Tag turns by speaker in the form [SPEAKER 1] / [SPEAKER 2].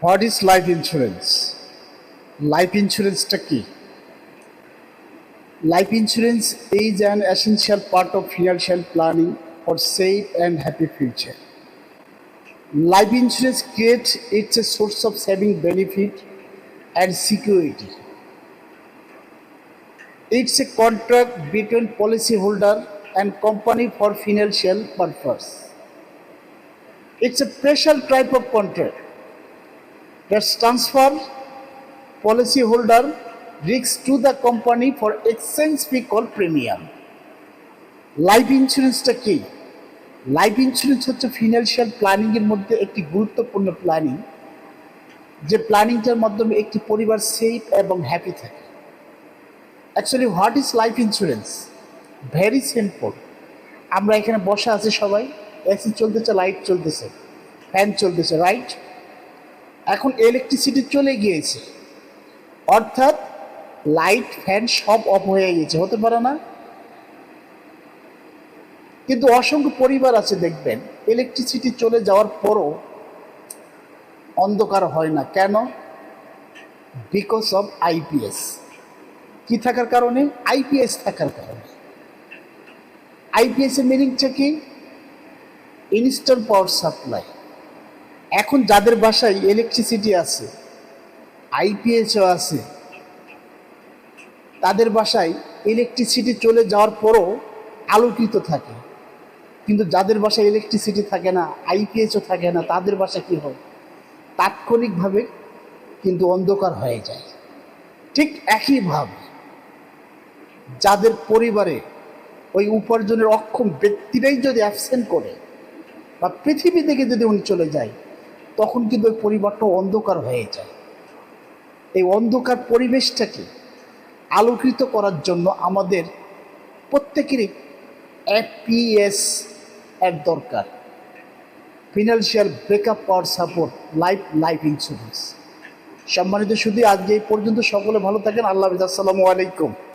[SPEAKER 1] What is life insurance? Life ইন্স্যুরেন্সটা কি? Life insurance is an essential part of financial planning for safe and happy future. Life insurance creates it's a source of saving benefit and security. It's a contract between policyholder and company for financial purpose. It's a special type of contract that transfer policyholder risks to the company for exchange fee called premium. Life ইন্স্যুরেন্সটা কি? Life insurance হচ্ছে financial planning এর মধ্যে একটি গুরুত্বপূর্ণ planning, যে প্ল্যানিংটার মাধ্যমে একটি পরিবার সেফ এবং হ্যাপি থাকে। Actually what is life insurance? Very simple. আমরা এখানে বসা আছি সবাই, এসি চলতেছে, লাইট চলতেছে, ফ্যান চলতেছে, রাইট? এখন ইলেকট্রিসিটি চলে গিয়েছে, অর্থাৎ লাইট ফ্যান সব অফ হয়ে গেছে, হতে পারে না? কিন্তু অসংখ্য পরিবার আছে দেখবেন ইলেকট্রিসিটি চলে যাওয়ার পরও অন্ধকার হয় না। কেন? Because of IPS. কি থাকার কারণে? আইপিএস থাকার কারণে। আইপিএস এর মিনিংটা কি? Instant power supply. এখন যাদের বাসায় ইলেকট্রিসিটি আছে, আইপিএসও আছে, তাদের বাসায় ইলেকট্রিসিটি চলে যাওয়ার পরও আলোকিত থাকে। কিন্তু যাদের বাসায় ইলেকট্রিসিটি থাকে না, আইপিএসও থাকে না, তাদের বাসা কি হয়? তাৎক্ষণিকভাবে কিন্তু অন্ধকার হয়ে যায়। ঠিক একইভাবে যাদের পরিবারে ওই উপার্জনের অক্ষম ব্যক্তিরাই যদি অ্যাবসেন্ট করে বা পৃথিবী থেকে যদি উনি চলে যায়, তখন কিন্তু ওই পরিবারটা অন্ধকার হয়ে যায়। এই অন্ধকার পরিবেশটাকে আলোকিত করার জন্য আমাদের প্রত্যেকেরই এপিএস এর দরকার, ফিনান্সিয়াল ব্যাকআপ পাওয়ার সাপোর্ট, লাইফ ইন্স্যুরেন্স। সম্মানিত শুধু আজকে এই পর্যন্ত, সকলে ভালো থাকেন। আল্লাহ হাফেজ। আসসালামু আলাইকুম।